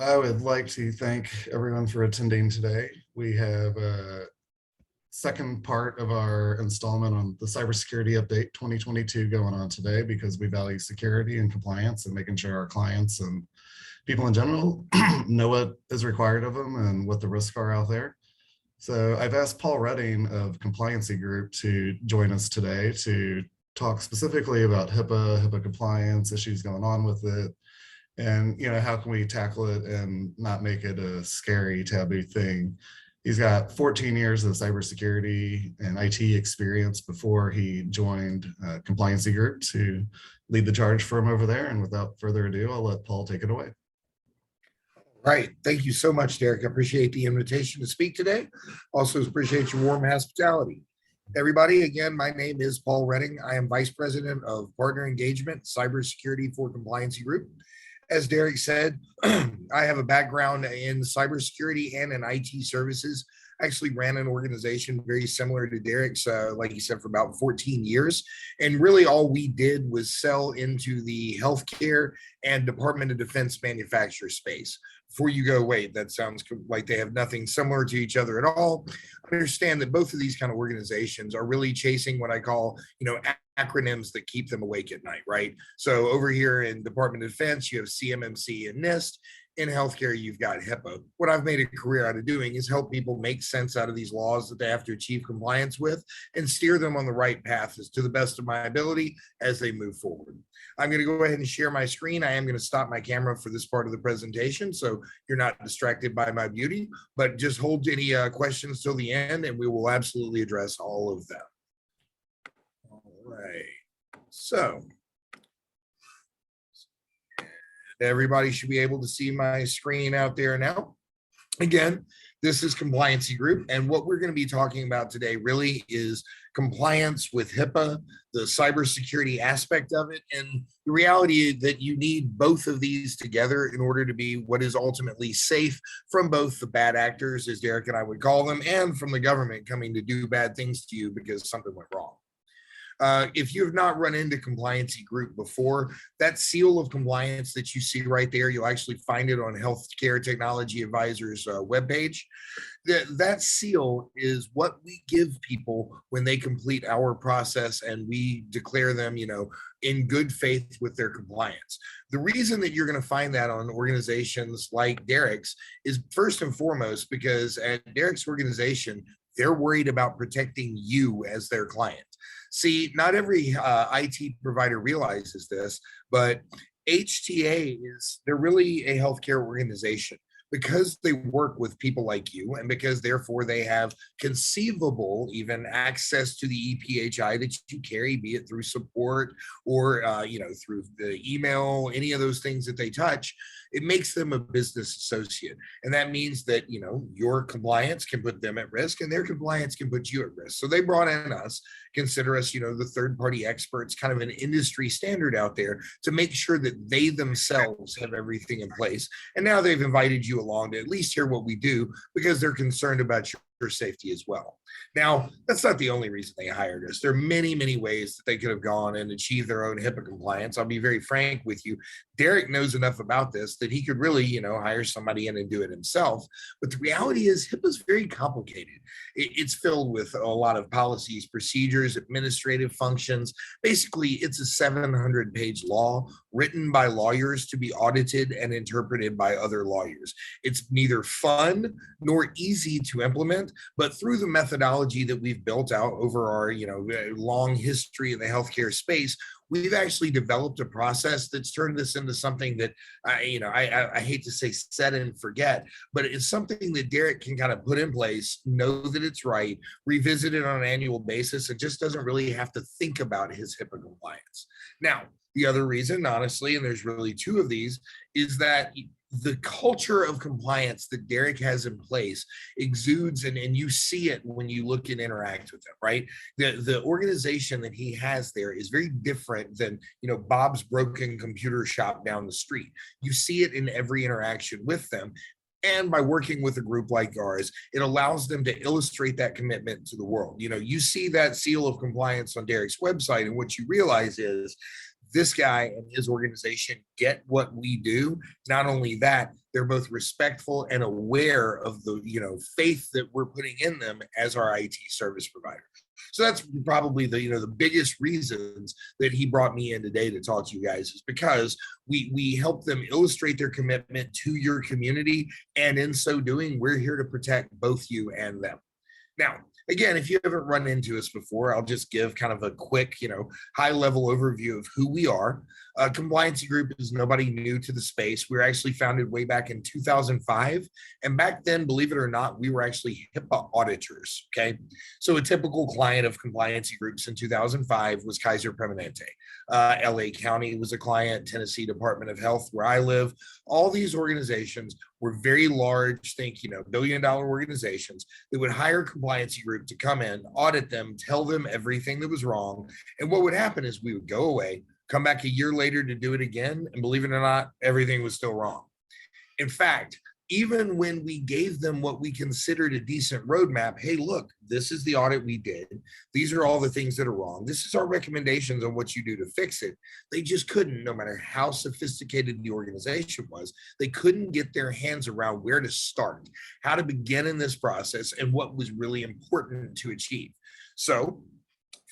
I would like to thank everyone for attending today. We have a second part of our installment on the Cybersecurity Update 2022 going on today because we value security and compliance and making sure our clients and people in general know what is required of them and what the risks are out there. So I've asked Paul Redding of Compliancy Group to join us today to talk specifically about HIPAA compliance, issues going on with it, and how can we tackle it and not make it a scary taboo thing. He's got 14 years of cybersecurity and IT experience before he joined Compliancy Group to lead the charge for him over there. And without further ado, I'll let Paul take it away. Right. Thank you so much, Derek. I appreciate the invitation to speak today. Also appreciate your warm hospitality. Everybody, again, my name is Paul Redding. I am Vice President of Partner Engagement, Cybersecurity for Compliancy Group. As Derek said, I have a background in cybersecurity and in IT services. I actually ran an organization very similar to Derek's, like he said, for about 14 years. And really all we did was sell into the healthcare and Department of Defense manufacturer space. Before you go, wait, that sounds like they have nothing similar to each other at all. Understand that both of these kind of organizations are really chasing what I call, acronyms that keep them awake at night, right? So over here in Department of Defense, you have CMMC and NIST. In healthcare, you've got HIPAA. What I've made a career out of doing is help people make sense out of these laws that they have to achieve compliance with and steer them on the right path as to the best of my ability as they move forward. I'm going to go ahead and share my screen. I am going to stop my camera for this part of the presentation so you're not distracted by my beauty, but just hold any questions till the end and we will absolutely address all of them. All right. So everybody should be able to see my screen out there now. Again, this is Compliancy Group, and what we're going to be talking about today really is compliance with HIPAA, the cybersecurity aspect of it, and the reality that you need both of these together in order to be what is ultimately safe from both the bad actors, as Derek and I would call them, and from the government coming to do bad things to you because something went wrong. If you have not run into Compliancy Group before, that seal of compliance that you see right there, you'll actually find it on Healthcare Technology Advisors webpage. That seal is what we give people when they complete our process and we declare them, in good faith with their compliance. The reason that you're going to find that on organizations like Derek's is first and foremost because at Derek's organization, they're worried about protecting you as their client. See, not every IT provider realizes this, but HTA they're really a healthcare organization because they work with people like you and because therefore they have conceivable even access to the EPHI that you carry, be it through support or, through the email, any of those things that they touch. It makes them a business associate. And that means that, your compliance can put them at risk and their compliance can put you at risk. So they brought in us, consider us, the third-party experts, kind of an industry standard out there to make sure that they themselves have everything in place. And now they've invited you along to at least hear what we do because they're concerned about your safety as well. Now, that's not the only reason they hired us. There are many, many ways that they could have gone and achieved their own HIPAA compliance. I'll be very frank with you. Derek knows enough about this that he could really, hire somebody in and do it himself. But the reality is HIPAA is very complicated. It's filled with a lot of policies, procedures, administrative functions. Basically, it's a 700-page law written by lawyers to be audited and interpreted by other lawyers. It's neither fun nor easy to implement, but through the methodology that we've built out over our, long history in the healthcare space, we've actually developed a process that's turned this into something that, I hate to say set and forget, but it's something that Derek can kind of put in place, know that it's right, revisit it on an annual basis, and just doesn't really have to think about his HIPAA compliance. Now, the other reason, honestly, and there's really two of these, is that the culture of compliance that Derek has in place exudes, and you see it when you look and interact with them, right? The organization that he has there is very different than, Bob's broken computer shop down the street. You see it in every interaction with them. And by working with a group like ours, it allows them to illustrate that commitment to the world. You see that seal of compliance on Derek's website, and what you realize is This guy and his organization get what we do. Not only that, they're both respectful and aware of the faith that we're putting in them as our IT service provider. So that's probably the biggest reasons that he brought me in today to talk to you guys, is because we help them illustrate their commitment to your community, and in so doing, we're here to protect both you and them. Now, again, if you haven't run into us before, I'll just give kind of a quick, high level overview of who we are. Compliancy Group is nobody new to the space. We were actually founded way back in 2005. And back then, believe it or not, we were actually HIPAA auditors. Okay. So a typical client of Compliancy Groups in 2005 was Kaiser Permanente. LA County was a client, Tennessee Department of Health, where I live. All these organizations were very large, think, billion-dollar organizations that would hire Compliancy Group to come in, audit them, tell them everything that was wrong. And what would happen is we would go away, come back a year later to do it again, and believe it or not, everything was still wrong. In fact, even when we gave them what we considered a decent roadmap, hey, look, this is the audit we did. These are all the things that are wrong. This is our recommendations on what you do to fix it. They just couldn't, no matter how sophisticated the organization was, they couldn't get their hands around where to start, how to begin in this process, and what was really important to achieve. So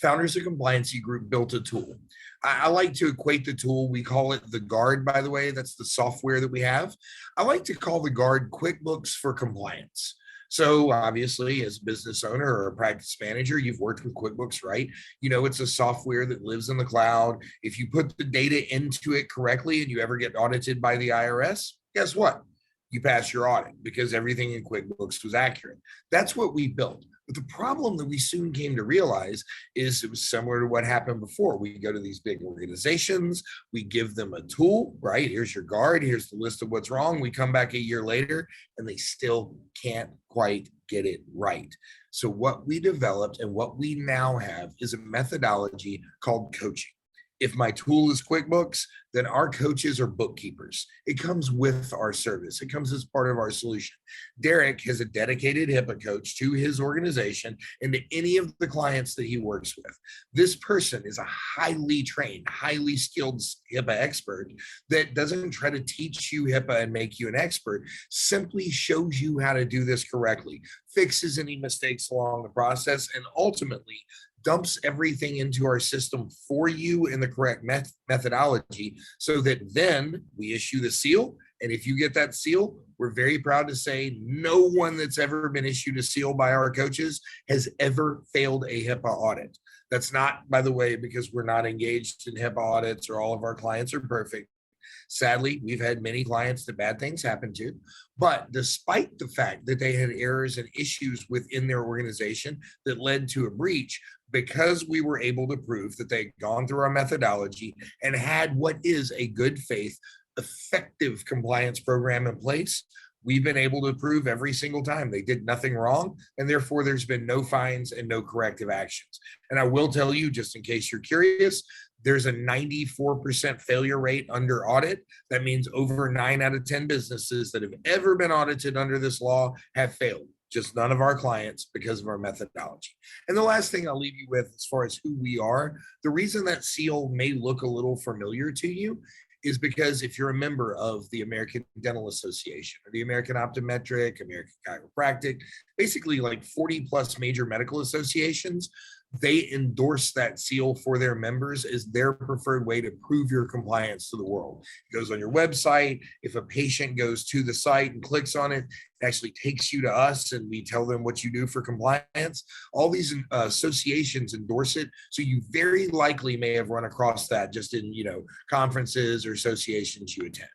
founders of Compliancy Group built a tool. I like to equate the tool. We call it the Guard, by the way. That's the software that we have. I like to call the Guard QuickBooks for compliance. So obviously, as a business owner or a practice manager, you've worked with QuickBooks, right? It's a software that lives in the cloud. If you put the data into it correctly and you ever get audited by the IRS, guess what? You pass your audit because everything in QuickBooks was accurate. That's what we built. But the problem that we soon came to realize is it was similar to what happened before. We go to these big organizations, we give them a tool, right? Here's your Guard, here's the list of what's wrong. We come back a year later and they still can't quite get it right. So what we developed and what we now have is a methodology called coaching. If my tool is QuickBooks, then our coaches are bookkeepers. It comes with our service. It comes as part of our solution. Derek has a dedicated HIPAA coach to his organization and to any of the clients that he works with. This person is a highly trained, highly skilled HIPAA expert that doesn't try to teach you HIPAA and make you an expert, simply shows you how to do this correctly, fixes any mistakes along the process, and ultimately dumps everything into our system for you in the correct methodology, so that then we issue the seal. And if you get that seal, we're very proud to say no one that's ever been issued a seal by our coaches has ever failed a HIPAA audit. That's not, by the way, because we're not engaged in HIPAA audits or all of our clients are perfect. Sadly, we've had many clients that bad things happen to, but despite the fact that they had errors and issues within their organization that led to a breach, because we were able to prove that they'd gone through our methodology and had what is a good faith, effective compliance program in place, we've been able to prove every single time they did nothing wrong, and therefore there's been no fines and no corrective actions. And I will tell you, just in case you're curious, there's a 94% failure rate under audit. That means over 9 out of 10 businesses that have ever been audited under this law have failed. Just none of our clients because of our methodology. And the last thing I'll leave you with as far as who we are, the reason that seal may look a little familiar to you is because if you're a member of the American Dental Association or the American Optometric, American Chiropractic, basically like 40 plus major medical associations, they endorse that seal for their members as their preferred way to prove your compliance to the world. It goes on your website. If a patient goes to the site and clicks on it, it actually takes you to us and we tell them what you do for compliance. All these associations endorse it. So you very likely may have run across that just in, conferences or associations you attend.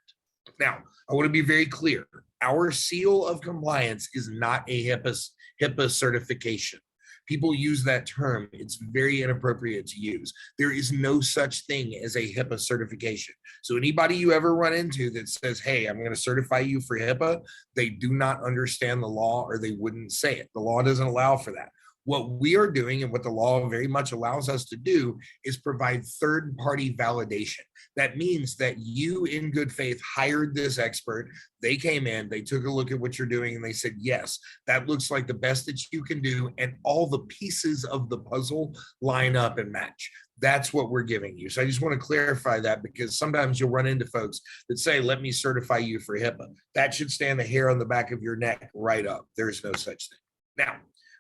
Now, I want to be very clear. Our seal of compliance is not a HIPAA certification. People use that term. It's very inappropriate to use. There is no such thing as a HIPAA certification. So anybody you ever run into that says, hey, I'm going to certify you for HIPAA, they do not understand the law or they wouldn't say it. The law doesn't allow for that. What we are doing and what the law very much allows us to do is provide third-party validation. That means that you, in good faith, hired this expert. They came in, they took a look at what you're doing, and they said, yes, that looks like the best that you can do. And all the pieces of the puzzle line up and match. That's what we're giving you. So I just want to clarify that, because sometimes you'll run into folks that say, let me certify you for HIPAA. That should stand the hair on the back of your neck right up. There's no such thing. Now,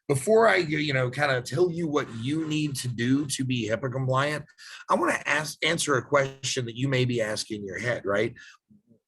before I, kind of tell you what you need to do to be HIPAA compliant, I want to answer a question that you may be asking in your head, right?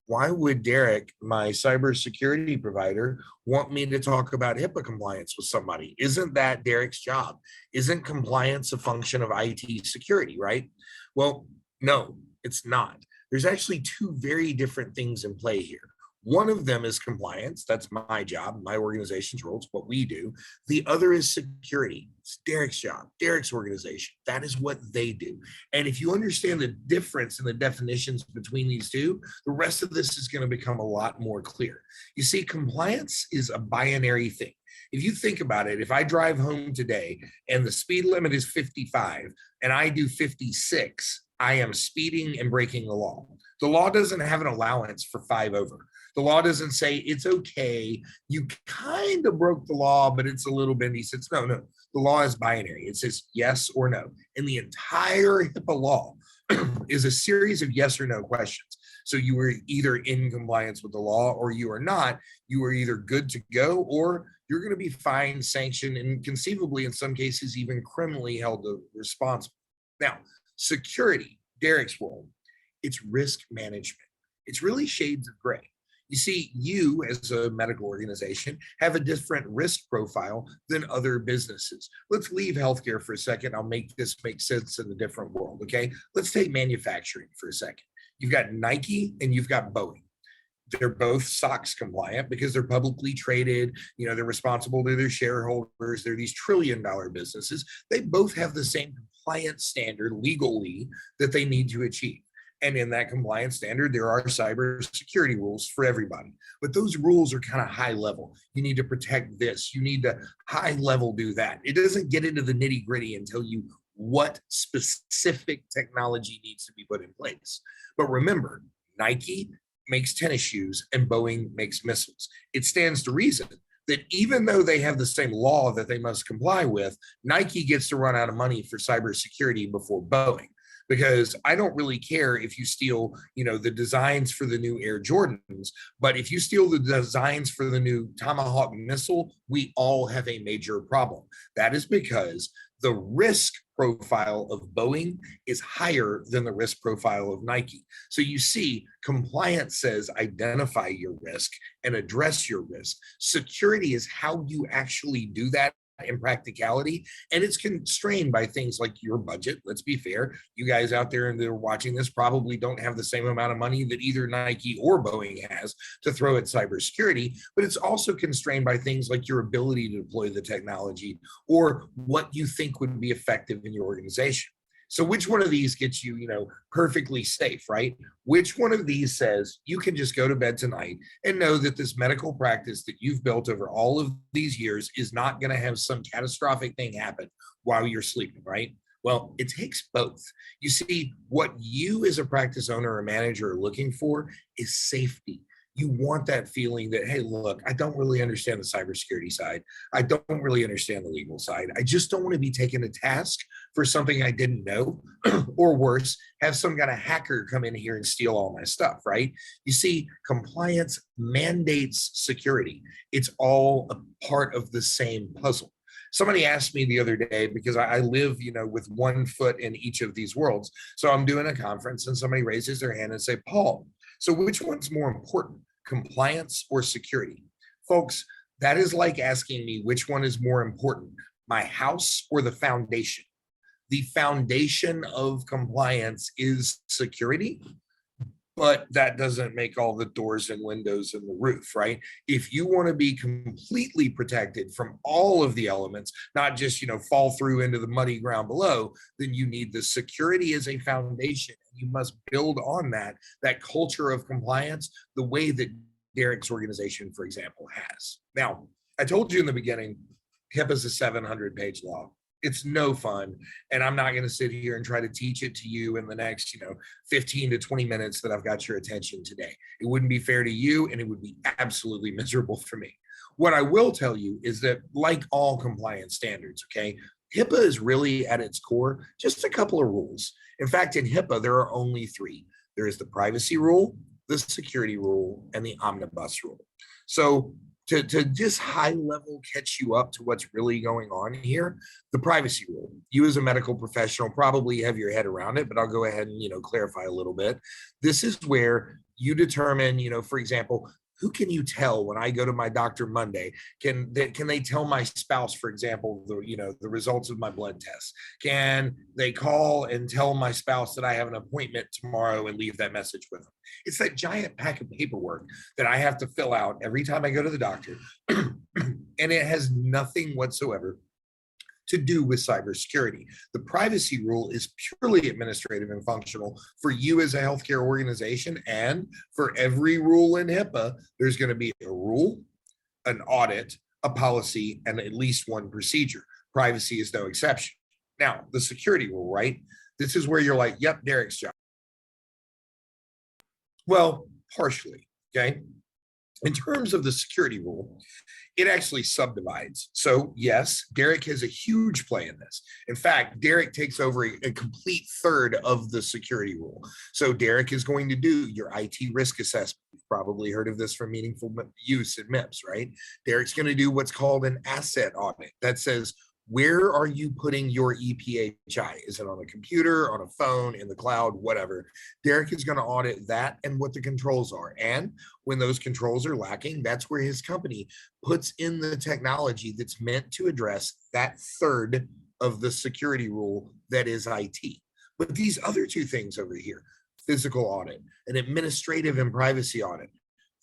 Why would Derek, my cybersecurity provider, want me to talk about HIPAA compliance with somebody? Isn't that Derek's job? Isn't compliance a function of IT security, right? Well, no, it's not. There's actually two very different things in play here. One of them is compliance. That's my job, my organization's role. It's what we do. The other is security. It's Derek's job, Derek's organization. That is what they do. And if you understand the difference in the definitions between these two, the rest of this is going to become a lot more clear. You see, compliance is a binary thing. If you think about it, if I drive home today and the speed limit is 55 and I do 56, I am speeding and breaking the law. The law doesn't have an allowance for 5 over. The law doesn't say it's okay. You kind of broke the law, but it's a little bendy. It says, no. The law is binary. It says yes or no. And the entire HIPAA law is a series of yes or no questions. So you are either in compliance with the law or you are not. You are either good to go or you're going to be fined, sanctioned, and conceivably, in some cases, even criminally held responsible. Now, security, Derek's role, it's risk management. It's really shades of gray. You see, you as a medical organization have a different risk profile than other businesses. Let's leave healthcare for a second. I'll make this make sense in a different world, okay? Let's take manufacturing for a second. You've got Nike and you've got Boeing. They're both SOX compliant because they're publicly traded. They're responsible to their shareholders. They're these trillion-dollar businesses. They both have the same compliance standard legally that they need to achieve. And in that compliance standard, there are cybersecurity rules for everybody. But those rules are kind of high level. You need to protect this. You need to high level do that. It doesn't get into the nitty gritty and tell you what specific technology needs to be put in place. But remember, Nike makes tennis shoes and Boeing makes missiles. It stands to reason that even though they have the same law that they must comply with, Nike gets to run out of money for cybersecurity before Boeing. Because I don't really care if you steal, the designs for the new Air Jordans, but if you steal the designs for the new Tomahawk missile, we all have a major problem. That is because the risk profile of Boeing is higher than the risk profile of Nike. So you see, compliance says identify your risk and address your risk. Security is how you actually do that in practicality, and it's constrained by things like your budget. Let's be fair, you guys out there and they're watching this probably don't have the same amount of money that either Nike or Boeing has to throw at cybersecurity, but it's also constrained by things like your ability to deploy the technology or what you think would be effective in your organization. So which one of these gets you, perfectly safe, right? Which one of these says you can just go to bed tonight and know that this medical practice that you've built over all of these years is not going to have some catastrophic thing happen while you're sleeping, right? Well, it takes both. You see, what you as a practice owner or manager are looking for is safety. You want that feeling that, hey, look, I don't really understand the cybersecurity side. I don't really understand the legal side. I just don't want to be taken to task for something I didn't know, or worse, have some kind of hacker come in here and steal all my stuff, right? You see, compliance mandates security. It's all a part of the same puzzle. Somebody asked me the other day, because I live, with one foot in each of these worlds. So I'm doing a conference and somebody raises their hand and say, Paul, so which one's more important, compliance or security? Folks, that is like asking me which one is more important, my house or the foundation. The foundation of compliance is security, but that doesn't make all the doors and windows and the roof, right? If you want to be completely protected from all of the elements, not just, fall through into the muddy ground below, then you need the security as a foundation. You must build on that culture of compliance, the way that Derek's organization, for example, has. Now, I told you in the beginning, HIPAA is a 700-page law. It's no fun. And I'm not going to sit here and try to teach it to you in the next, 15 to 20 minutes that I've got your attention today. It wouldn't be fair to you, and it would be absolutely miserable for me. What I will tell you is that, like all compliance standards, okay, HIPAA is really at its core just a couple of rules. In fact, in HIPAA, there are only three. There is the privacy rule, the security rule, and the omnibus rule. So to just high level catch you up to what's really going on here, the privacy rule, you as a medical professional probably have your head around it, but I'll go ahead and clarify a little bit. This is where you determine, for example, who can you tell when I go to my doctor Monday? Can they tell my spouse, for example, the results of my blood tests? Can they call and tell my spouse that I have an appointment tomorrow and leave that message with them? It's that giant pack of paperwork that I have to fill out every time I go to the doctor. And it has nothing whatsoever to do with cybersecurity. The privacy rule is purely administrative and functional for you as a healthcare organization. And for every rule in HIPAA, there's going to be a rule, an audit, a policy, and at least one procedure. Privacy is no exception. Now, the security rule, right? This is where you're like, yep, Derek's job. Well, partially, okay? In terms of the security rule, it actually subdivides. So yes, Derek has a huge play in this. In fact, Derek takes over a complete third of the security rule. So Derek is going to do your IT risk assessment. You've probably heard of this from Meaningful Use at MIPS, right? Derek's going to do what's called an asset audit that says, where are you putting your EPHI? Is it on a computer, on a phone, in the cloud, whatever? Derek is going to audit that and what the controls are. And when those controls are lacking, that's where his company puts in the technology that's meant to address that third of the security rule that is IT. But these other two things over here, physical audit, an administrative and privacy audit,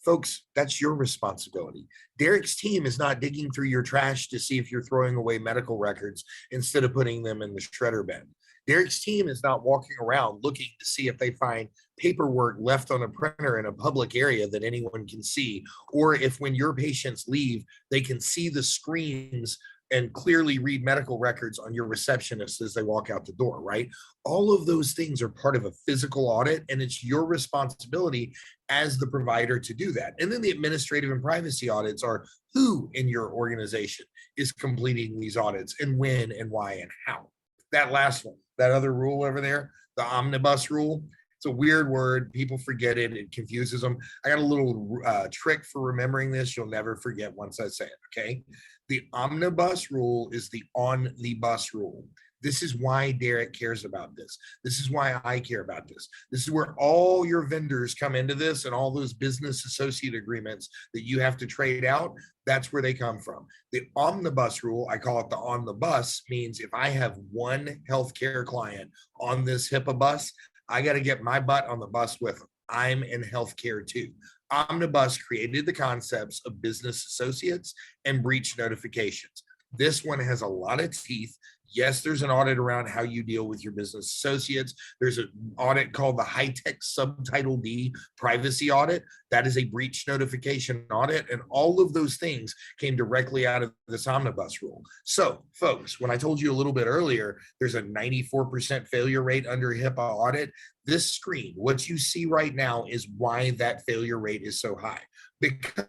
folks, that's your responsibility. Derek's team is not digging through your trash to see if you're throwing away medical records instead of putting them in the shredder bin. Derek's team is not walking around looking to see if they find paperwork left on a printer in a public area that anyone can see, or if when your patients leave, they can see the screens and clearly read medical records on your receptionist as they walk out the door, right? All of those things are part of a physical audit, and it's your responsibility as the provider to do that. And then the administrative and privacy audits are who in your organization is completing these audits and when and why and how. That last one, that other rule over there, the omnibus rule, it's a weird word. People forget it. It confuses them. I got a little trick for remembering this. You'll never forget once I say it, okay? The omnibus rule is the on the bus rule. This is why Derek cares about this. This is why I care about this. This is where all your vendors come into this, and all those business associate agreements that you have to trade out, that's where they come from. The omnibus rule, I call it the on the bus, means if I have one healthcare client on this HIPAA bus, I got to get my butt on the bus with them. I'm in healthcare too. Omnibus created the concepts of business associates and breach notifications. This one has a lot of teeth. Yes, there's an audit around how you deal with your business associates. There's an audit called the high-tech subtitle D privacy audit. That is a breach notification audit. And all of those things came directly out of this omnibus rule. So folks, when I told you a little bit earlier, there's a 94% failure rate under HIPAA audit. This screen, what you see right now, is why that failure rate is so high. Because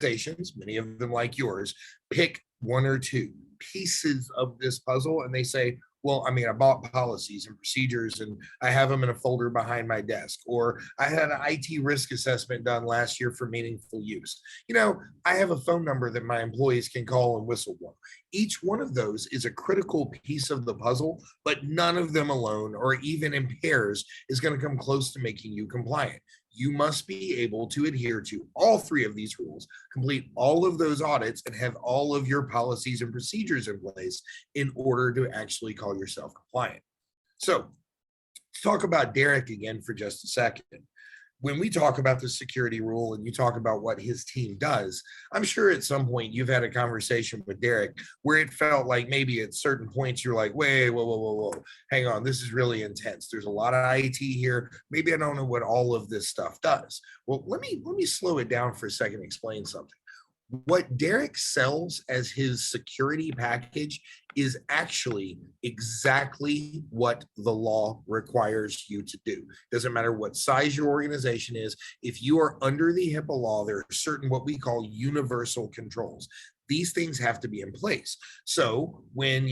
organizations, many of them like yours, pick one or two pieces of this puzzle and they say, well, I mean, I bought policies and procedures and I have them in a folder behind my desk, or I had an IT risk assessment done last year for Meaningful Use. I have a phone number that my employees can call and whistleblow. Each one of those is a critical piece of the puzzle, but none of them alone or even in pairs is going to come close to making you compliant. You must be able to adhere to all three of these rules, complete all of those audits, and have all of your policies and procedures in place in order to actually call yourself compliant. So, let's talk about Derek again for just a second. When we talk about the security rule and you talk about what his team does, I'm sure at some point you've had a conversation with Derek where it felt like maybe at certain points you're like, wait, whoa, hang on, this is really intense. There's a lot of IT here. Maybe I don't know what all of this stuff does. Well, let me slow it down for a second and explain something. What Derek sells as his security package is actually exactly what the law requires you to do. Doesn't matter what size your organization is. If you are under the HIPAA law, there are certain what we call universal controls. These things have to be in place. So when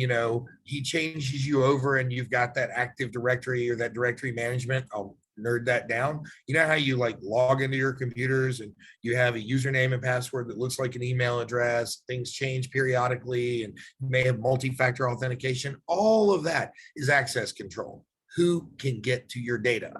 he changes you over and you've got that Active Directory or that directory management, I'll nerd that down. You know how you like log into your computers and you have a username and password that looks like an email address, things change periodically, and you may have multi-factor authentication. All of that is access control. Who can get to your data?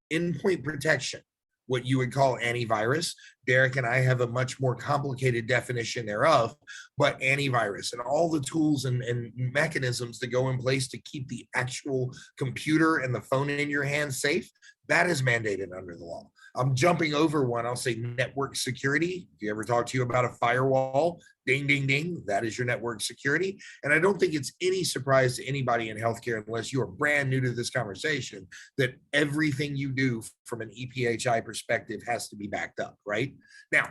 Endpoint protection, what you would call antivirus. Derek and I have a much more complicated definition thereof, but antivirus and all the tools and mechanisms that go in place to keep the actual computer and the phone in your hand safe, that is mandated under the law. I'm jumping over one. I'll say network security. If you ever talk to you about a firewall, ding, ding, ding, that is your network security. And I don't think it's any surprise to anybody in healthcare, unless you are brand new to this conversation, that everything you do from an EPHI perspective has to be backed up, right? Now,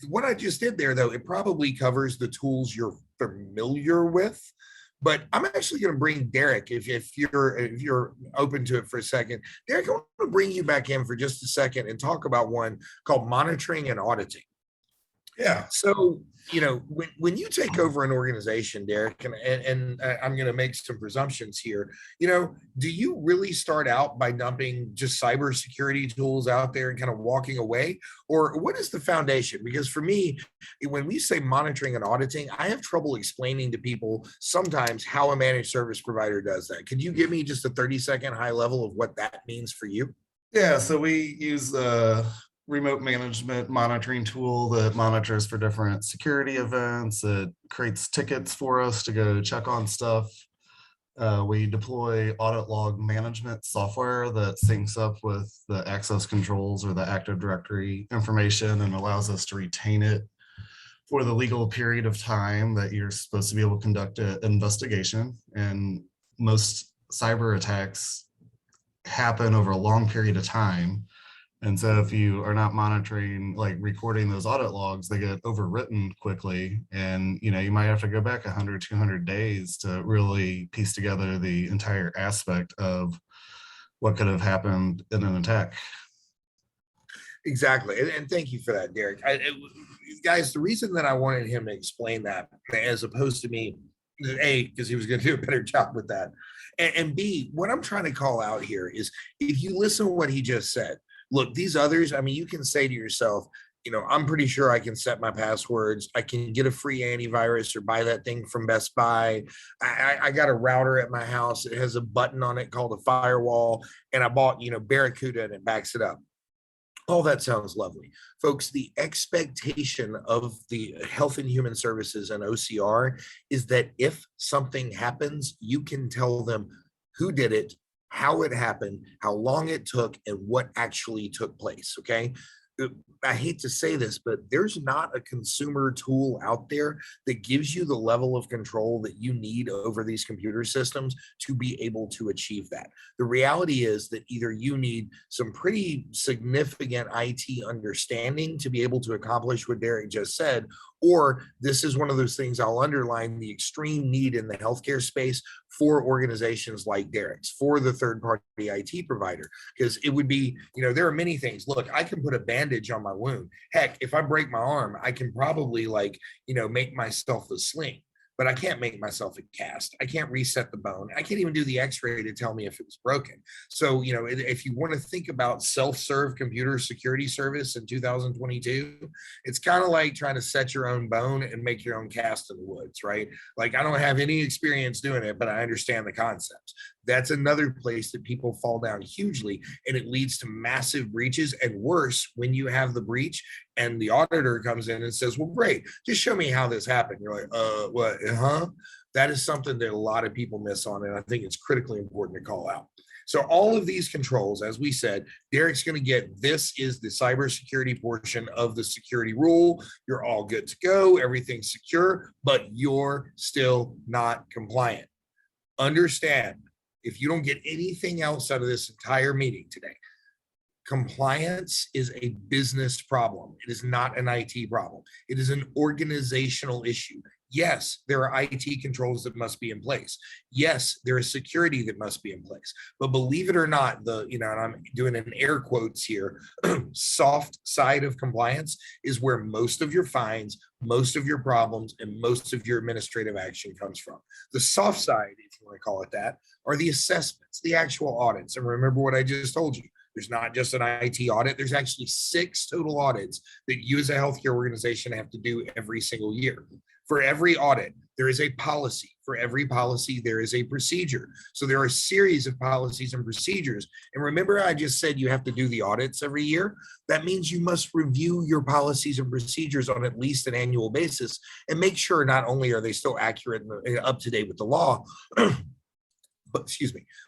what I just did there, though, it probably covers the tools you're familiar with. But I'm actually going to bring Derek, if you're open to it for a second. Derek, I want to bring you back in for just a second and talk about one called monitoring and auditing. Yeah. So, when you take over an organization, Derek, and I'm going to make some presumptions here, do you really start out by dumping just cybersecurity tools out there and kind of walking away? Or what is the foundation? Because for me, when we say monitoring and auditing, I have trouble explaining to people sometimes how a managed service provider does that. Could you give me just a 30-second high level of what that means for you? Yeah, so we use a remote management monitoring tool that monitors for different security events. It creates tickets for us to go check on stuff. We deploy audit log management software that syncs up with the access controls or the Active Directory information and allows us to retain it for the legal period of time that you're supposed to be able to conduct an investigation. And most cyber attacks happen over a long period of time. And so if you are not monitoring, like recording those audit logs, they get overwritten quickly. And, you might have to go back 100, 200 days to really piece together the entire aspect of what could have happened in an attack. Exactly. And thank you for that, Derek. Guys, the reason that I wanted him to explain that, as opposed to me, A, because he was going to do a better job with that. And B, what I'm trying to call out here is, if you listen to what he just said, look, these others, you can say to yourself, I'm pretty sure I can set my passwords. I can get a free antivirus or buy that thing from Best Buy. I got a router at my house. It has a button on it called a firewall. And I bought, Barracuda, and it backs it up. All that sounds lovely. Folks, the expectation of the Health and Human Services and OCR is that if something happens, you can tell them who did it, how it happened, how long it took, and what actually took place, okay? I hate to say this, but there's not a consumer tool out there that gives you the level of control that you need over these computer systems to be able to achieve that. The reality is that either you need some pretty significant IT understanding to be able to accomplish what Derek just said, or this is one of those things I'll underline, the extreme need in the healthcare space for organizations like Derek's, for the third-party IT provider, because it would be, there are many things. Look, I can put a bandage on my wound. Heck, if I break my arm, I can probably make myself a sling, but I can't make myself a cast. I can't reset the bone. I can't even do the x-ray to tell me if it was broken. So, if you want to think about self-serve computer security service in 2022, it's kind of like trying to set your own bone and make your own cast in the woods, right? Like, I don't have any experience doing it, but I understand the concepts. That's another place that people fall down hugely, and it leads to massive breaches. And worse, when you have the breach and the auditor comes in and says, well, great, just show me how this happened. You're like, what, huh? That is something that a lot of people miss on, and I think it's critically important to call out. So all of these controls, as we said, Derek's going to get, this is the cybersecurity portion of the security rule. You're all good to go. Everything's secure, but you're still not compliant. Understand, if you don't get anything else out of this entire meeting today, Compliance is a business problem. It is not an IT problem. It is an organizational issue. Yes, there are IT controls that must be in place. Yes, there is security that must be in place. But believe it or not, and I'm doing an air quotes here, soft side of compliance is where most of your fines, most of your problems, and most of your administrative action comes from. The soft side, if you want to call it that, are the assessments, the actual audits. And remember what I just told you. There's not just an IT audit. There's actually 6 total audits that you as a healthcare organization have to do every single year. For every audit, there is a policy. For every policy, there is a procedure. So there are a series of policies and procedures. And remember, I just said you have to do the audits every year. That means you must review your policies and procedures on at least an annual basis and make sure not only are they still accurate and up to date with the law,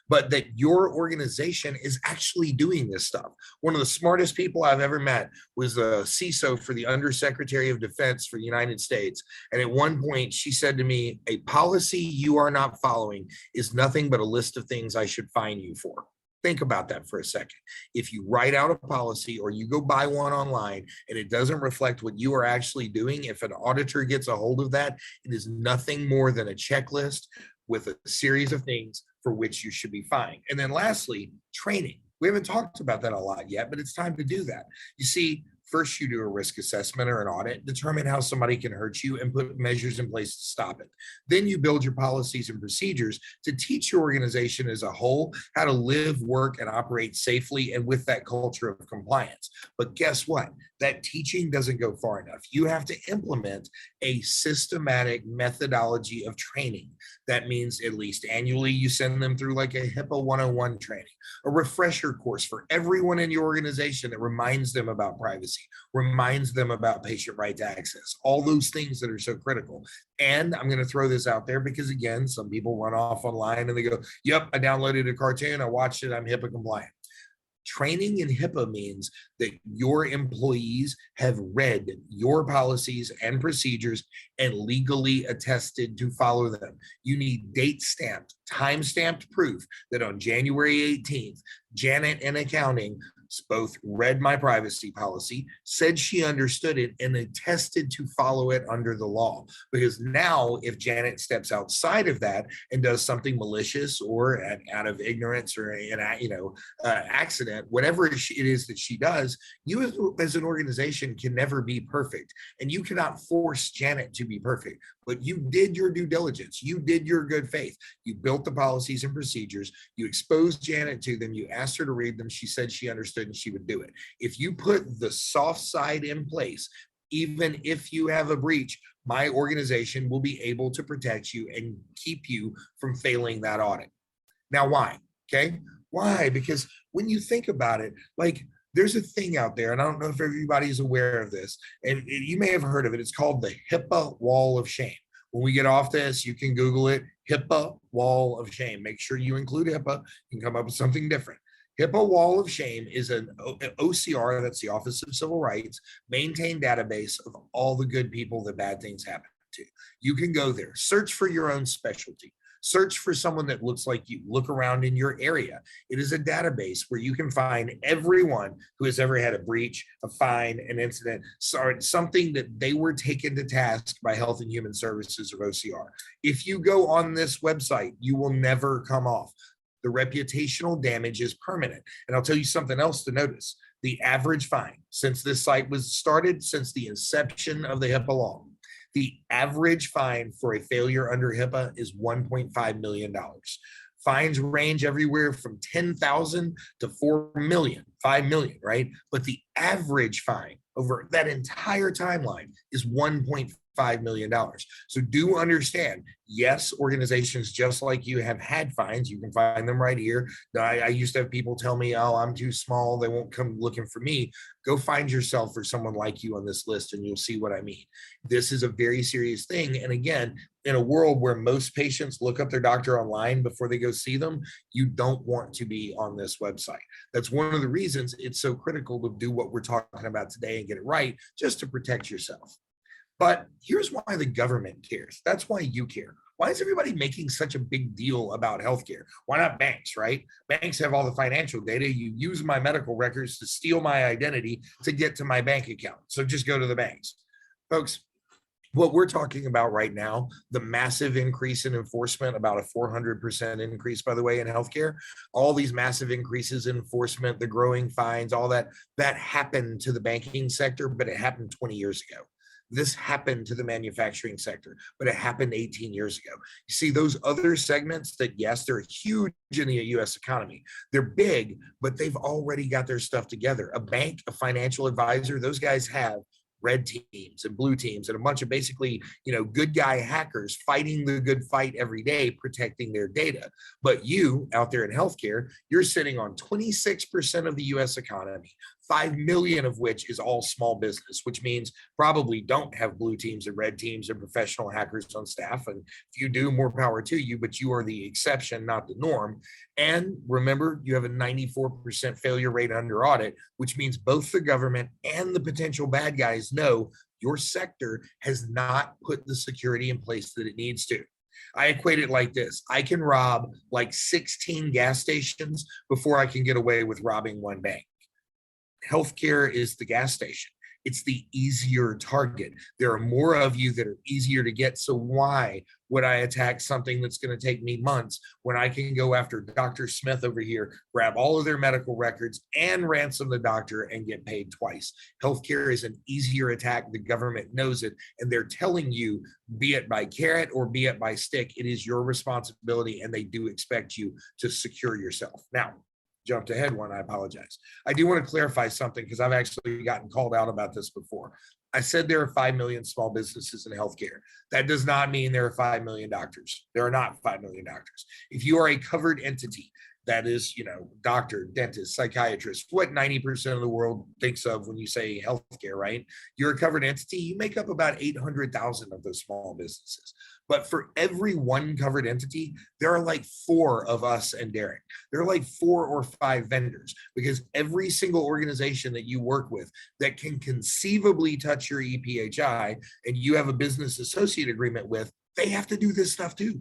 but that your organization is actually doing this stuff. One of the smartest people I've ever met was the CISO for the Undersecretary of Defense for the United States. And at one point she said to me, a policy you are not following is nothing but a list of things I should fine you for. Think about that for a second. If you write out a policy or you go buy one online and it doesn't reflect what you are actually doing, if an auditor gets a hold of that, it is nothing more than a checklist with a series of things for which you should be fined. And then lastly, training. We haven't talked about that a lot yet, but it's time to do that. You see, first you do a risk assessment or an audit, determine how somebody can hurt you and put measures in place to stop it. Then you build your policies and procedures to teach your organization as a whole how to live, work, and operate safely and with that culture of compliance. But guess what? That teaching doesn't go far enough. You have to implement a systematic methodology of training. That means at least annually you send them through like a HIPAA 101 training, a refresher course for everyone in your organization that reminds them about privacy, reminds them about patient right to access, all those things that are so critical. And I'm going to throw this out there because, again, some people run off online and they go, yep, I downloaded a cartoon, I watched it, I'm HIPAA compliant. Training in HIPAA means that your employees have read your policies and procedures and legally attested to follow them. You need date-stamped, time-stamped proof that on January 18th, Janet in accounting both read my privacy policy, said she understood it, and attested to follow it under the law. Because now, if Janet steps outside of that and does something malicious or out of ignorance or an accident, whatever it is that she does, you as an organization can never be perfect, and you cannot force Janet to be perfect. But you did your due diligence. You did your good faith. You built the policies and procedures. You exposed Janet to them. You asked her to read them. She said she understood and she would do it. If you put the soft side in place, even if you have a breach, my organization will be able to protect you and keep you from failing that audit. Now, why? Okay. Why? Because when you think about it, like, there's a thing out there, and I don't know if everybody's aware of this, and you may have heard of it. It's called the HIPAA wall of shame. When we get off this, you can Google it, HIPAA wall of shame. Make sure you include HIPAA. You can come up with something different. HIPAA wall of shame is an OCR, that's the Office of Civil Rights, maintained database of all the good people that bad things happen to. You can go there, search for your own specialty. Search for someone that looks like you. Look around in your area. It is a database where you can find everyone who has ever had a breach, a fine, an incident, something that they were taken to task by Health and Human Services or OCR. If you go on this website, you will never come off. The reputational damage is permanent. And I'll tell you something else to notice. The average fine since this site was started, since the inception of the HIPAA law, the average fine for a failure under HIPAA is $1.5 million. Fines range everywhere from 10,000 to 4 million, 5 million, right? But the average fine over that entire timeline is $1.5 million. So do understand, yes, organizations just like you have had fines. You can find them right here. I used to have people tell me, oh, I'm too small, they won't come looking for me. Go find yourself or someone like you on this list and you'll see what I mean. This is a very serious thing. And again, in a world where most patients look up their doctor online before they go see them, you don't want to be on this website. That's one of the reasons it's so critical to do what we're talking about today and get it right, just to protect yourself. But here's why the government cares. That's why you care. Why is everybody making such a big deal about healthcare? Why not banks, right? Banks have all the financial data. You use my medical records to steal my identity to get to my bank account. So just go to the banks. Folks, what we're talking about right now, the massive increase in enforcement, about a 400% increase, by the way, in healthcare, all these massive increases in enforcement, the growing fines, all that, that happened to the banking sector, but it happened 20 years ago. This happened to the manufacturing sector, but it happened 18 years ago. You see, those other segments that, yes, they're huge in the US economy. They're big, but they've already got their stuff together. A bank, a financial advisor, those guys have red teams and blue teams and a bunch of basically, good guy hackers fighting the good fight every day, protecting their data. But you out there in healthcare, you're sitting on 26% of the US economy, 5 million of which is all small business, which means probably don't have blue teams and red teams and professional hackers on staff. And if you do, more power to you, but you are the exception, not the norm. And remember, you have a 94% failure rate under audit, which means both the government and the potential bad guys know your sector has not put the security in place that it needs to. I equate it like this. I can rob like 16 gas stations before I can get away with robbing one bank. Healthcare is the gas station. It's the easier target. There are more of you that are easier to get. So why would I attack something that's going to take me months when I can go after Dr. Smith over here, grab all of their medical records and ransom the doctor and get paid twice? Healthcare is an easier attack. The government knows it, and they're telling you, be it by carrot or be it by stick, it is your responsibility, and they do expect you to secure yourself. Now, jumped ahead one, I apologize. I do want to clarify something because I've actually gotten called out about this before. I said there are 5 million small businesses in healthcare. That does not mean there are 5 million doctors. There are not 5 million doctors. If you are a covered entity, that is, doctor, dentist, psychiatrist, what 90% of the world thinks of when you say healthcare, right? You're a covered entity, you make up about 800,000 of those small businesses. But for every one covered entity, there are like 4 of us and Derek. There are like 4 or 5 vendors, because every single organization that you work with that can conceivably touch your EPHI and you have a business associate agreement with, they have to do this stuff too.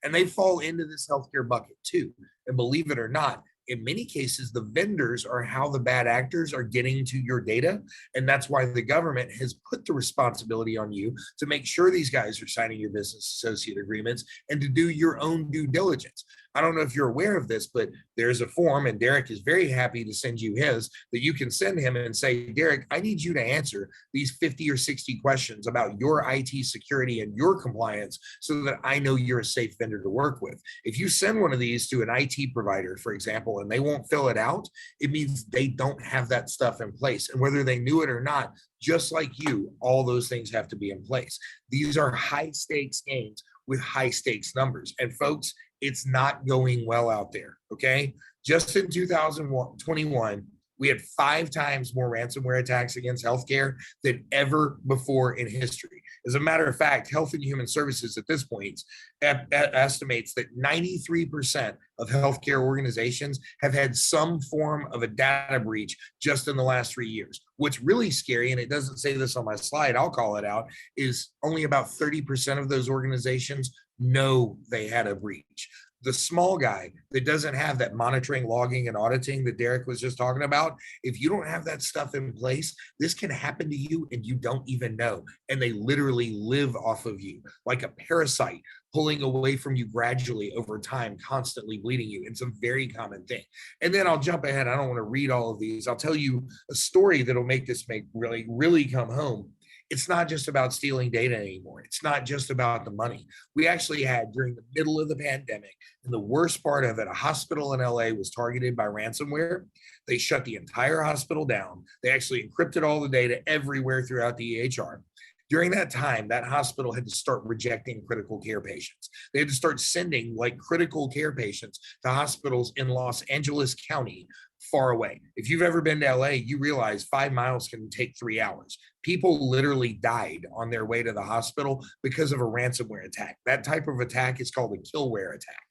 And they fall into this healthcare bucket too. And believe it or not, in many cases, the vendors are how the bad actors are getting to your data. And that's why the government has put the responsibility on you to make sure these guys are signing your business associate agreements and to do your own due diligence. I don't know if you're aware of this, but there's a form, and Derek is very happy to send you his, that you can send him and say, Derek, I need you to answer these 50 or 60 questions about your IT security and your compliance so that I know you're a safe vendor to work with. If you send one of these to an IT provider, for example, and they won't fill it out, it means they don't have that stuff in place. And whether they knew it or not, just like you, all those things have to be in place. These are high stakes games with high stakes numbers. And folks, it's not going well out there, okay? Just in 2021, we had 5 times more ransomware attacks against healthcare than ever before in history. As a matter of fact, Health and Human Services at this point estimates that 93% of healthcare organizations have had some form of a data breach just in the last 3 years. What's really scary, and it doesn't say this on my slide, I'll call it out, is only about 30% of those organizations know they had a breach. The small guy that doesn't have that monitoring, logging, and auditing that Derek was just talking about, if you don't have that stuff in place, this can happen to you and you don't even know. And they literally live off of you like a parasite, pulling away from you gradually over time, constantly bleeding you. It's a very common thing. And then I'll jump ahead. I don't want to read all of these. I'll tell you a story that'll make this really come home. It's not just about stealing data anymore. It's not just about the money. We actually had, during the middle of the pandemic, and the worst part of it, a hospital in LA was targeted by ransomware. They shut the entire hospital down. They actually encrypted all the data everywhere throughout the EHR. During that time, that hospital had to start rejecting critical care patients. They had to start sending critical care patients to hospitals in Los Angeles County, far away. If you've ever been to LA, you realize 5 miles can take 3 hours. People literally died on their way to the hospital because of a ransomware attack. That type of attack is called a killware attack.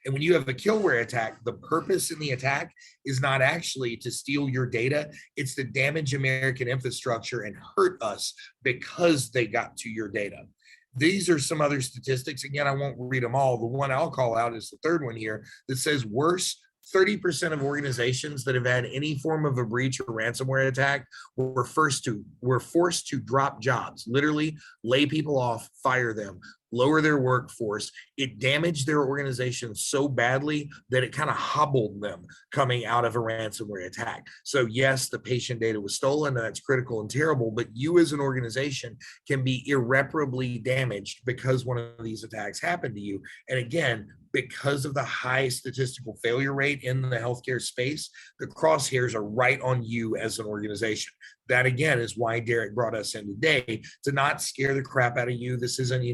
And when you have a killware attack, the purpose in the attack is not actually to steal your data. It's to damage American infrastructure and hurt us because they got to your data. These are some other statistics. Again, I won't read them all. The one I'll call out is the third one here that says worse. 30% of organizations that have had any form of a breach or ransomware attack were forced to drop jobs, literally lay people off, fire them, lower their workforce. It damaged their organization so badly that it kind of hobbled them coming out of a ransomware attack. So yes, the patient data was stolen, and that's critical and terrible, but you as an organization can be irreparably damaged because one of these attacks happened to you. And again, because of the high statistical failure rate in the healthcare space, the crosshairs are right on you as an organization. That again is why Derek brought us in today, to not scare the crap out of you. This isn't,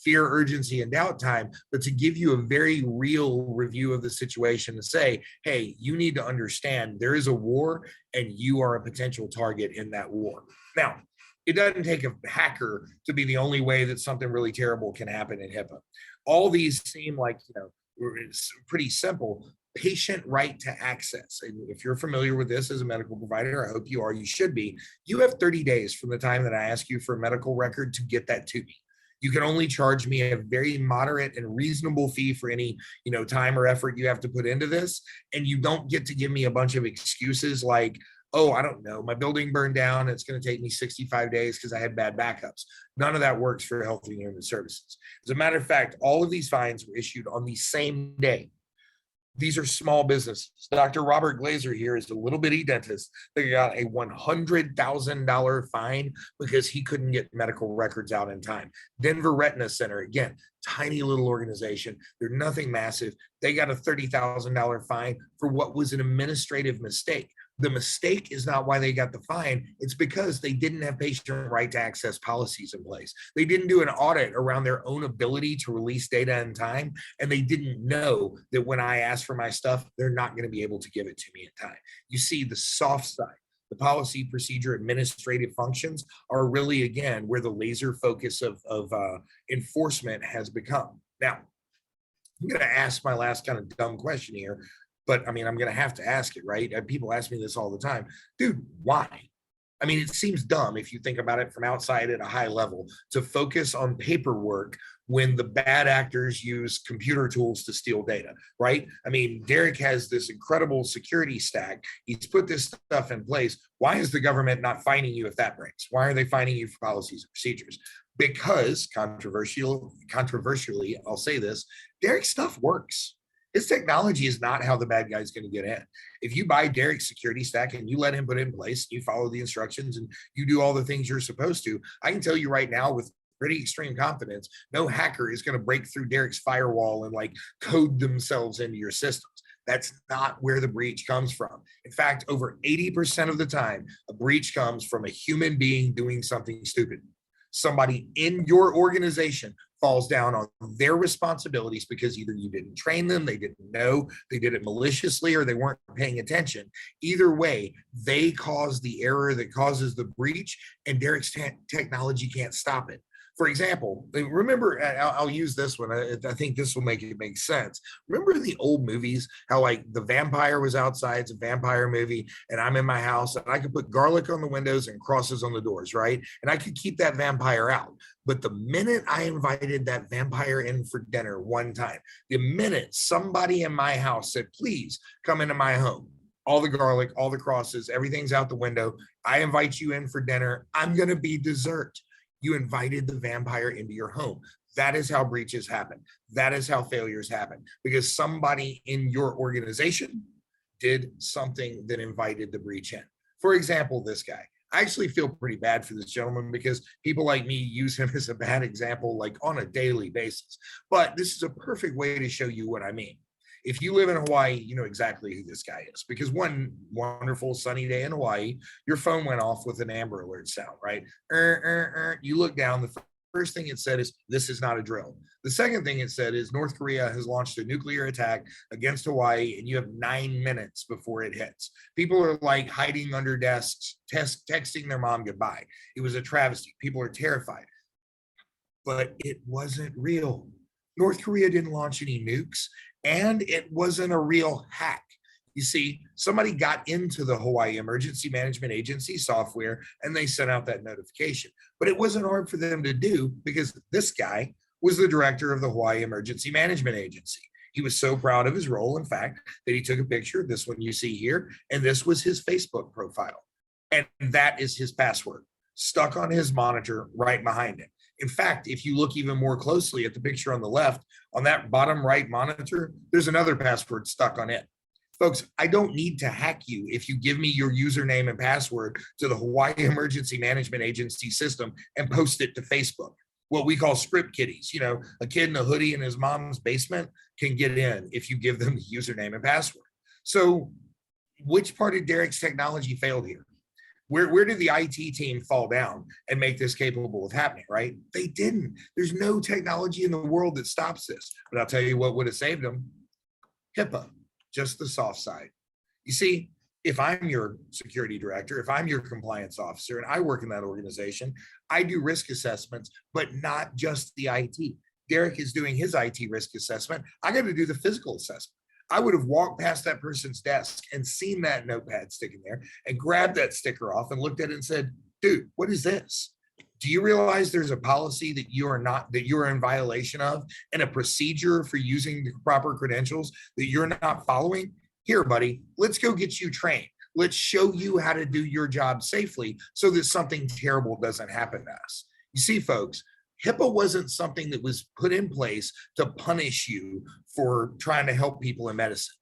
fear, urgency, and doubt time, but to give you a very real review of the situation, to say, hey, you need to understand there is a war and you are a potential target in that war. Now, it doesn't take a hacker to be the only way that something really terrible can happen in HIPAA. All these seem like, it's pretty simple. Patient right to access. And if you're familiar with this as a medical provider, I hope you are, you should be. You have 30 days from the time that I ask you for a medical record to get that to me. You can only charge me a very moderate and reasonable fee for any, time or effort you have to put into this. And you don't get to give me a bunch of excuses like, oh, I don't know, my building burned down. It's going to take me 65 days because I had bad backups. None of that works for Health and Human Services. As a matter of fact, all of these fines were issued on the same day. These are small businesses. Dr. Robert Glazer here is a little bitty dentist that got a $100,000 fine because he couldn't get medical records out in time. Denver Retina Center, again, tiny little organization. They're nothing massive. They got a $30,000 fine for what was an administrative mistake. The mistake is not why they got the fine. It's because they didn't have patient right to access policies in place. They didn't do an audit around their own ability to release data in time. And they didn't know that when I ask for my stuff, they're not going to be able to give it to me in time. You see, the soft side, the policy, procedure, administrative functions are really, again, where the laser focus of enforcement has become. Now, I'm going to ask my last kind of dumb question here. But I'm going to have to ask it, right? People ask me this all the time. Dude, why? It seems dumb if you think about it from outside at a high level to focus on paperwork when the bad actors use computer tools to steal data, right? Derek has this incredible security stack. He's put this stuff in place. Why is the government not fining you if that breaks? Why are they fining you for policies and procedures? Because controversially, I'll say this, Derek's stuff works. His technology is not how the bad guy is going to get in. If you buy Derek's security stack and you let him put it in place, you follow the instructions and you do all the things you're supposed to, I can tell you right now with pretty extreme confidence, no hacker is going to break through Derek's firewall and code themselves into your systems. That's not where the breach comes from. In fact, over 80% of the time, a breach comes from a human being doing something stupid. Somebody in your organization falls down on their responsibilities because either you didn't train them, they didn't know, they did it maliciously, or they weren't paying attention. Either way, they cause the error that causes the breach, and Derek's technology can't stop it. For example, remember, I'll use this one. I think this will make it make sense. Remember the old movies, how the vampire was outside, it's a vampire movie, and I'm in my house, and I could put garlic on the windows and crosses on the doors, right? And I could keep that vampire out. But the minute I invited that vampire in for dinner one time, the minute somebody in my house said, please come into my home, all the garlic, all the crosses, everything's out the window. I invite you in for dinner. I'm going to be dessert. You invited the vampire into your home. That is how breaches happen. That is how failures happen, because somebody in your organization did something that invited the breach in. For example, this guy. I actually feel pretty bad for this gentleman because people like me use him as a bad example, on a daily basis. But this is a perfect way to show you what I mean. If you live in Hawaii, you know exactly who this guy is, because one wonderful sunny day in Hawaii, your phone went off with an Amber Alert sound, right? You look down, the first thing it said is, this is not a drill. The second thing it said is, North Korea has launched a nuclear attack against Hawaii, and you have 9 minutes before it hits. People are hiding under desks, texting their mom goodbye. It was a travesty. People are terrified. But it wasn't real. North Korea didn't launch any nukes, and it wasn't a real hack. You see, somebody got into the Hawaii Emergency Management Agency software and they sent out that notification. But it wasn't hard for them to do because this guy was the director of the Hawaii Emergency Management Agency. He was so proud of his role, in fact, that he took a picture, this one you see here, and this was his Facebook profile. And that is his password stuck on his monitor right behind it. In fact, if you look even more closely at the picture on the left, on that bottom right monitor, there's another password stuck on it. Folks, I don't need to hack you if you give me your username and password to the Hawaii Emergency Management Agency system and post it to Facebook. What we call script kiddies, you know, a kid in a hoodie in his mom's basement can get in if you give them the username and password. So which part of Derek's technology failed here? Where did the IT team fall down and make this capable of happening, right? They didn't. There's no technology in the world that stops this. But I'll tell you what would have saved them. HIPAA, just the soft side. You see, if I'm your security director, if I'm your compliance officer, and I work in that organization, I do risk assessments, but not just the IT. Derek is doing his IT risk assessment. I got to do the physical assessment. I would have walked past that person's desk and seen that notepad sticking there and grabbed that sticker off and looked at it and said, dude, what is this? Do you realize there's a policy that you are in violation of and a procedure for using the proper credentials that you're not following? Here, buddy, let's go get you trained. Let's show you how to do your job safely so that something terrible doesn't happen to us. You see, folks, HIPAA wasn't something that was put in place to punish you for trying to help people in medicine.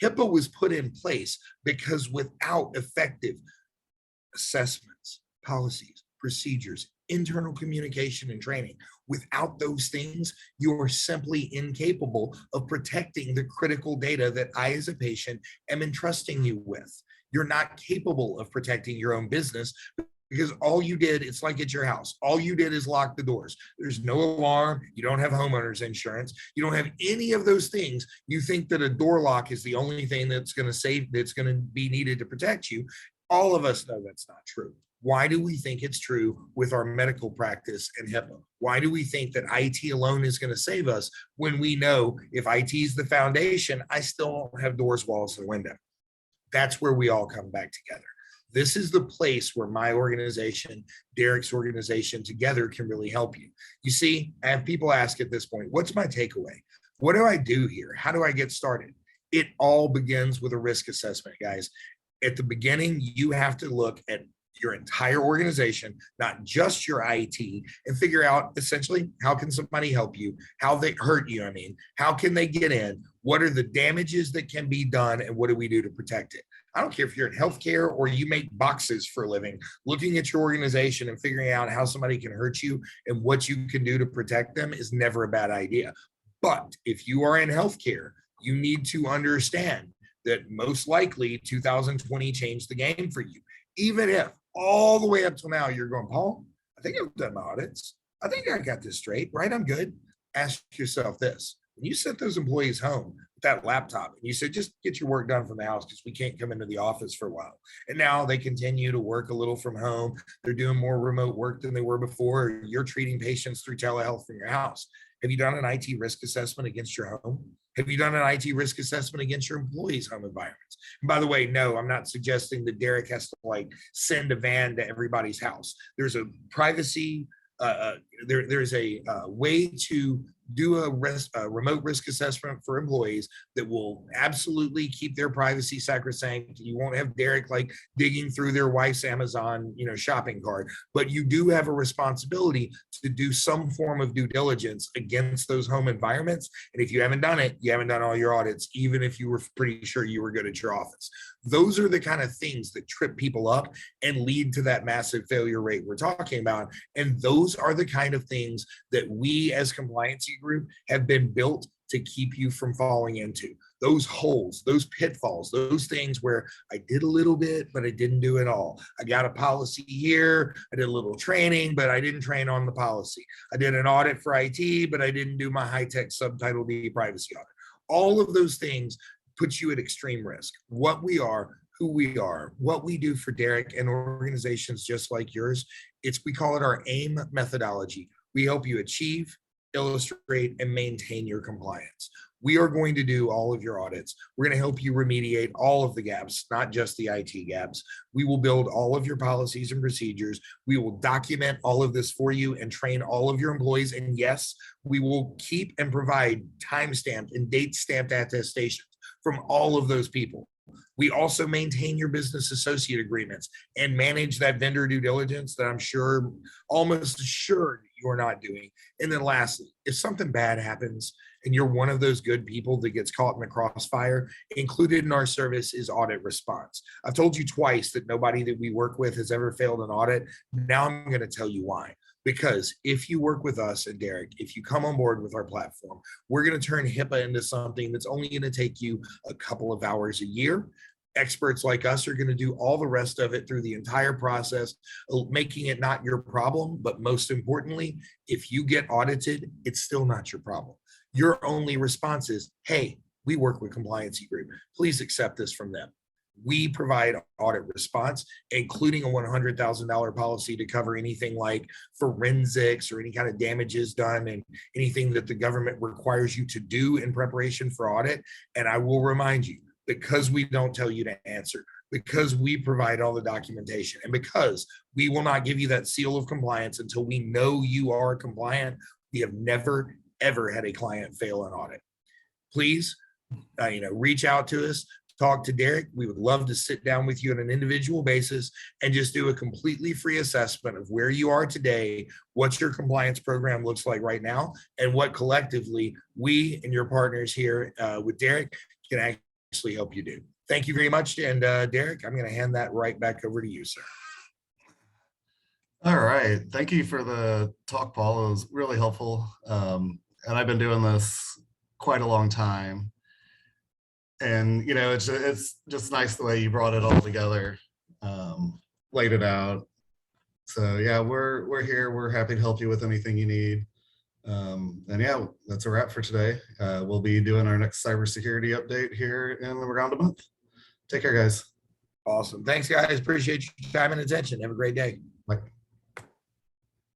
HIPAA was put in place because without effective assessments, policies, procedures, internal communication and training, without those things, you are simply incapable of protecting the critical data that I, as a patient, am entrusting you with. You're not capable of protecting your own business because all you did, it's like at your house, all you did is lock the doors. There's no alarm. You don't have homeowner's insurance. You don't have any of those things. You think that a door lock is the only thing that's going to be needed to protect you. All of us know that's not true. Why do we think it's true with our medical practice and HIPAA? Why do we think that IT alone is going to save us when we know if IT is the foundation, I still don't have doors, walls, and window? That's where we all come back together. This is the place where my organization, Derek's organization together can really help you. You see, I have people ask at this point, what's my takeaway? What do I do here? How do I get started? It all begins with a risk assessment, guys. At the beginning, you have to look at your entire organization, not just your IT, and figure out essentially how can somebody help you, how they hurt you. I mean, how can they get in? What are the damages that can be done? And what do we do to protect it? I don't care if you're in healthcare or you make boxes for a living, looking at your organization and figuring out how somebody can hurt you and what you can do to protect them is never a bad idea. But if you are in healthcare, you need to understand that most likely 2020 changed the game for you. Even if all the way up till now, you're going, Paul, I think I've done my audits. I think I got this straight, right? I'm good. Ask yourself this. When you sent those employees home with that laptop and you said, just get your work done from the house because we can't come into the office for a while. And now they continue to work a little from home. They're doing more remote work than they were before. You're treating patients through telehealth from your house. Have you done an IT risk assessment against your home? Have you done an IT risk assessment against your employees' home environments? And by the way, no, I'm not suggesting that Derek has to send a van to everybody's house. There's a privacy, there's a way to do a remote risk assessment for employees that will absolutely keep their privacy sacrosanct. You won't have Derek digging through their wife's Amazon, shopping cart, but you do have a responsibility to do some form of due diligence against those home environments. And if you haven't done it, you haven't done all your audits, even if you were pretty sure you were good at your office. Those are the kind of things that trip people up and lead to that massive failure rate we're talking about. And those are the kind of things that we as Compliancy Group have been built to keep you from falling into. Those holes, those pitfalls, those things where I did a little bit, but I didn't do it all. I got a policy here, I did a little training, but I didn't train on the policy. I did an audit for IT, but I didn't do my high-tech Subtitle D privacy audit. All of those things put you at extreme risk. What we are, who we are, what we do for Derek and organizations just like yours, we call it our AIM methodology. We help you achieve, illustrate, and maintain your compliance. We are going to do all of your audits. We're going to help you remediate all of the gaps, not just the IT gaps. We will build all of your policies and procedures. We will document all of this for you and train all of your employees. And yes, we will keep and provide time-stamped and date-stamped attestations from all of those people. We also maintain your business associate agreements and manage that vendor due diligence that I'm sure, almost assured you're not doing. And then lastly, if something bad happens and you're one of those good people that gets caught in the crossfire, included in our service is audit response. I've told you twice that nobody that we work with has ever failed an audit. Now I'm going to tell you why. Because if you work with us and Derek, if you come on board with our platform, we're going to turn HIPAA into something that's only going to take you a couple of hours a year. Experts like us are going to do all the rest of it through the entire process, making it not your problem. But most importantly, if you get audited, it's still not your problem. Your only response is, hey, we work with Compliancy Group. Please accept this from them. We provide audit response, including a $100,000 policy to cover anything like forensics or any kind of damages done and anything that the government requires you to do in preparation for audit. And I will remind you, because we don't tell you to answer, because we provide all the documentation, and because we will not give you that seal of compliance until we know you are compliant, we have never, ever had a client fail an audit. Please, reach out to us. Talk to Derek. We would love to sit down with you on an individual basis and just do a completely free assessment of where you are today, what your compliance program looks like right now, and what collectively we and your partners here with Derek can actually help you do. Thank you very much. And Derek, I'm going to hand that right back over to you, sir. All right. Thank you for the talk, Paul. It was really helpful. And I've been doing this quite a long time. And, it's just nice the way you brought it all together, laid it out. So yeah, we're here. We're happy to help you with anything you need. And yeah, that's a wrap for today. We'll be doing our next cybersecurity update here in around a month. Take care, guys. Awesome. Thanks, guys. Appreciate your time and attention. Have a great day. Bye.